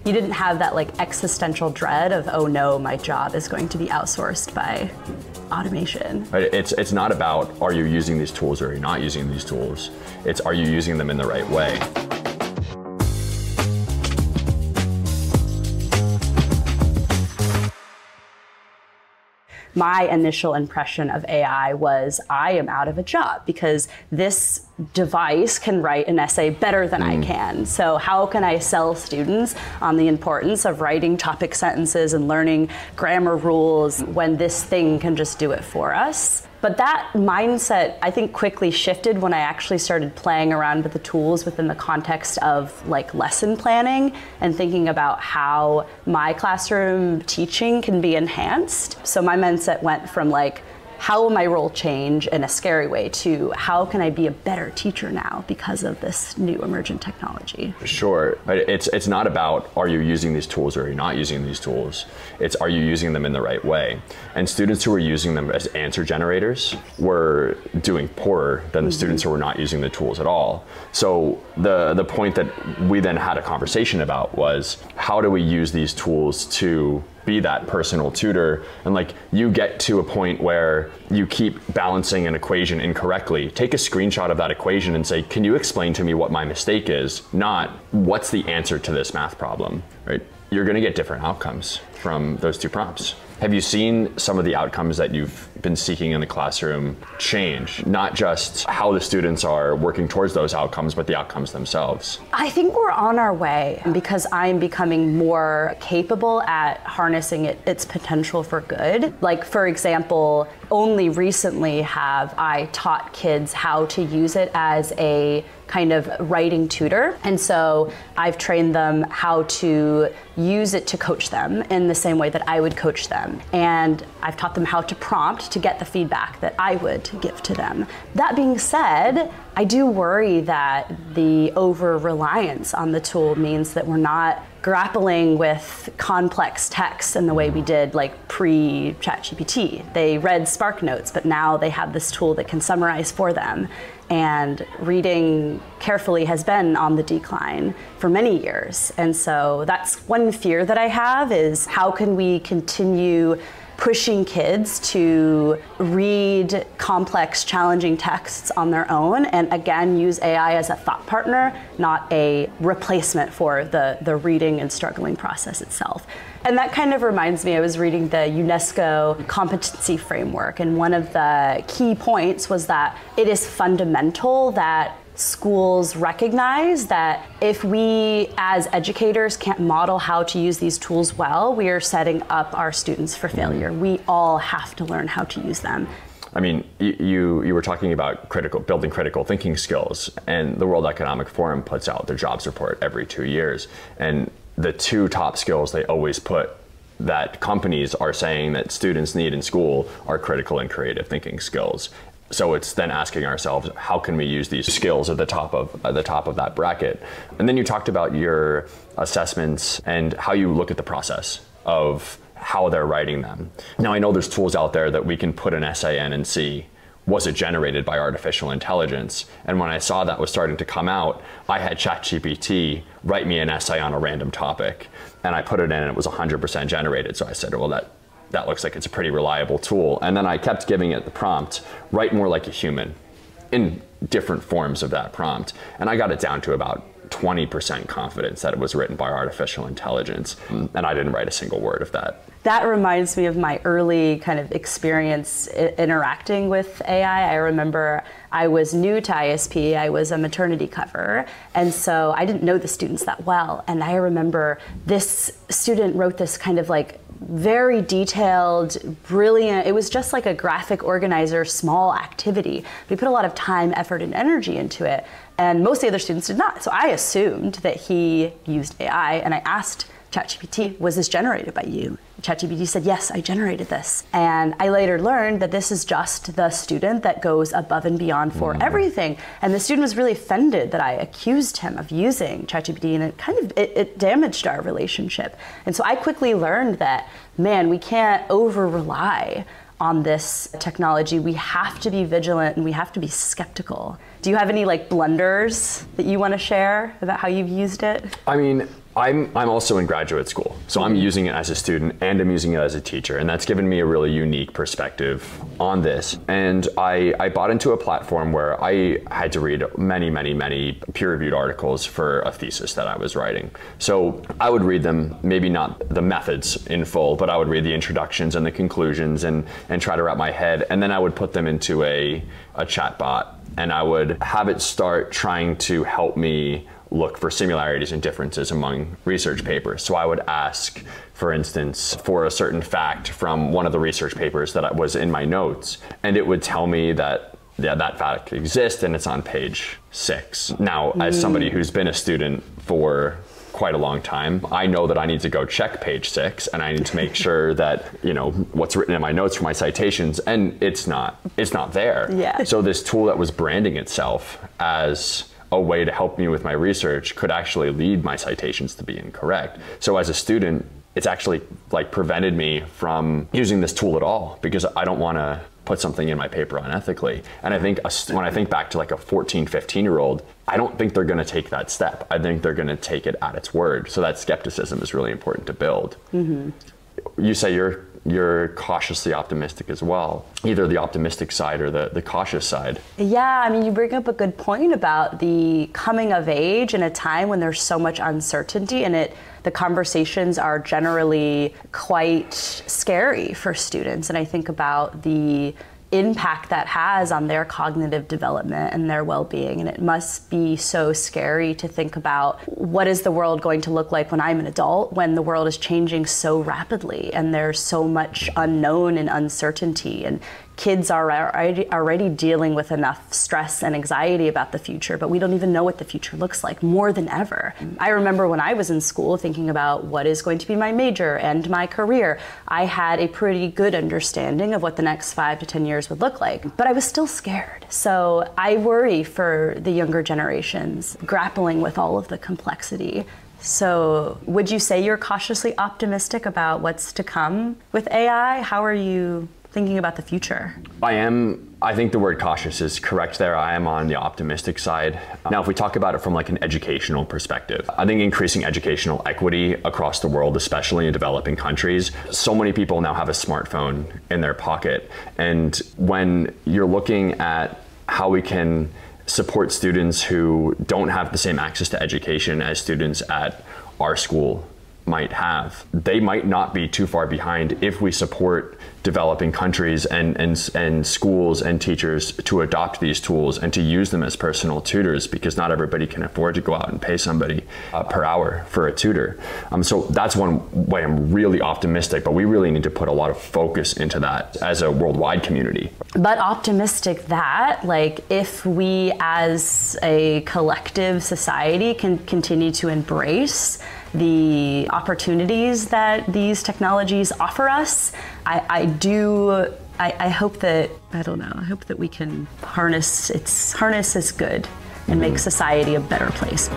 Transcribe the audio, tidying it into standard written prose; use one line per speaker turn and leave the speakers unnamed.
You didn't have that like existential dread of, oh no, my job is going to be outsourced by automation.
Right? It's not about, are you using these tools or are you not using these tools? It's, are you using them in the right way?
My initial impression of AI was, I am out of a job because this device can write an essay better than I can. So how can I sell students on the importance of writing topic sentences and learning grammar rules when this thing can just do it for us? But that mindset, I think, quickly shifted when I actually started playing around with the tools within the context of like lesson planning and thinking about how my classroom teaching can be enhanced. So my mindset went from like, how will my role change in a scary way to how can I be a better teacher now because of this new emergent technology?
Sure, but it's not about, are you using these tools or are you not using these tools? It's, are you using them in the right way? And students who are using them as answer generators were doing poorer than the students who were not using the tools at all. So the point that we then had a conversation about was, how do we use these tools to be that personal tutor? And like, you get to a point where you keep balancing an equation incorrectly. Take a screenshot of that equation and say, can you explain to me what my mistake is? Not, what's the answer to this math problem, right? You're gonna get different outcomes from those two prompts. Have you seen some of the outcomes that you've been seeking in the classroom change? Not just how the students are working towards those outcomes, but the outcomes themselves.
I think we're on our way because I'm becoming more capable at harnessing its potential for good. Like, for example, only recently have I taught kids how to use it as a kind of writing tutor. And so I've trained them how to use it to coach them in the same way that I would coach them. And I've taught them how to prompt to get the feedback that I would give to them. That being said, I do worry that the over-reliance on the tool means that we're not grappling with complex texts in the way we did like pre-ChatGPT. They read Spark Notes, but now they have this tool that can summarize for them. And reading carefully has been on the decline for many years. And so that's one fear that I have, is how can we continue pushing kids to read complex, challenging texts on their own, and again, use AI as a thought partner, not a replacement for the reading and struggling process itself. And that kind of reminds me, I was reading the UNESCO competency framework, and one of the key points was that it is fundamental that schools recognize that if we as educators can't model how to use these tools well, we are setting up our students for failure. We all have to learn how to use them.
I mean, you were talking about building critical thinking skills, and the World Economic Forum puts out their jobs report every 2 years. And the two top skills they always put that companies are saying that students need in school are critical and creative thinking skills. So it's then asking ourselves, how can we use these skills at the top of that bracket? And then you talked about your assessments and how you look at the process of how they're writing them. Now, I know there's tools out there that we can put an essay in and see, was it generated by artificial intelligence? And when I saw that was starting to come out, I had ChatGPT write me an essay on a random topic, and I put it in and it was 100% generated. So I said, well, that looks like it's a pretty reliable tool. And then I kept giving it the prompt, write more like a human, in different forms of that prompt. And I got it down to about 20% confidence that it was written by artificial intelligence. And I didn't write a single word of that.
That reminds me of my early kind of experience interacting with AI. I remember I was new to ISP, I was a maternity cover, and so I didn't know the students that well. And I remember this student wrote this kind of like very detailed, brilliant, it was just like a graphic organizer, small activity. We put a lot of time, effort, and energy into it, and most of the other students did not. So I assumed that he used AI, and I asked ChatGPT, was this generated by you? ChatGPT said, yes, I generated this. And I later learned that this is just the student that goes above and beyond for everything. And the student was really offended that I accused him of using ChatGPT, and it kind of, it damaged our relationship. And so I quickly learned that, man, we can't over-rely on this technology. We have to be vigilant and we have to be skeptical. Do you have any like blunders that you want to share about how you've used it?
I mean, I'm also in graduate school, so I'm using it as a student and I'm using it as a teacher, and that's given me a really unique perspective on this. And I bought into a platform where I had to read many peer-reviewed articles for a thesis that I was writing. So I would read them, maybe not the methods in full, but I would read the introductions and the conclusions and try to wrap my head, and then I would put them into a chat bot, and I would have it start trying to help me look for similarities and differences among research papers. So I would ask, for instance, for a certain fact from one of the research papers that was in my notes, and it would tell me that that fact exists and it's on page 6. Now, as somebody who's been a student for quite a long time, I know that I need to go check page 6 and I need to make sure that, what's written in my notes for my citations, and it's not there.
Yeah.
So this tool that was branding itself as a way to help me with my research could actually lead my citations to be incorrect. So as a student, it's actually prevented me from using this tool at all, because I don't want to put something in my paper unethically. And I think when I think back to a 14, 15-year-old, I don't think they're going to take that step. I think they're going to take it at its word. So that skepticism is really important to build. Mm-hmm. You say you're cautiously optimistic as well, either the optimistic side or the cautious side. Yeah,
I mean, you bring up a good point about the coming of age in a time when there's so much uncertainty, and the conversations are generally quite scary for students. And I think about the impact that has on their cognitive development and their well-being. And it must be so scary to think about, what is the world going to look like when I'm an adult, when the world is changing so rapidly and there's so much unknown and uncertainty, and kids are already dealing with enough stress and anxiety about the future, but we don't even know what the future looks like more than ever. I remember when I was in school thinking about what is going to be my major and my career. I had a pretty good understanding of what the next 5 to 10 years would look like, but I was still scared. So I worry for the younger generations grappling with all of the complexity. So would you say you're cautiously optimistic about what's to come with AI? How are you thinking about the future? I think the word cautious is correct there. I am on the optimistic side. Now, if we talk about it from an educational perspective, I think increasing educational equity across the world, especially in developing countries, so many people now have a smartphone in their pocket. And when you're looking at how we can support students who don't have the same access to education as students at our school might have, they might not be too far behind if we support developing countries and schools and teachers to adopt these tools and to use them as personal tutors, because not everybody can afford to go out and pay somebody per hour for a tutor. So that's one way I'm really optimistic, but we really need to put a lot of focus into that as a worldwide community. But optimistic that, if we as a collective society can continue to embrace the opportunities that these technologies offer us, I hope that, I hope that we can harness its good and make society a better place.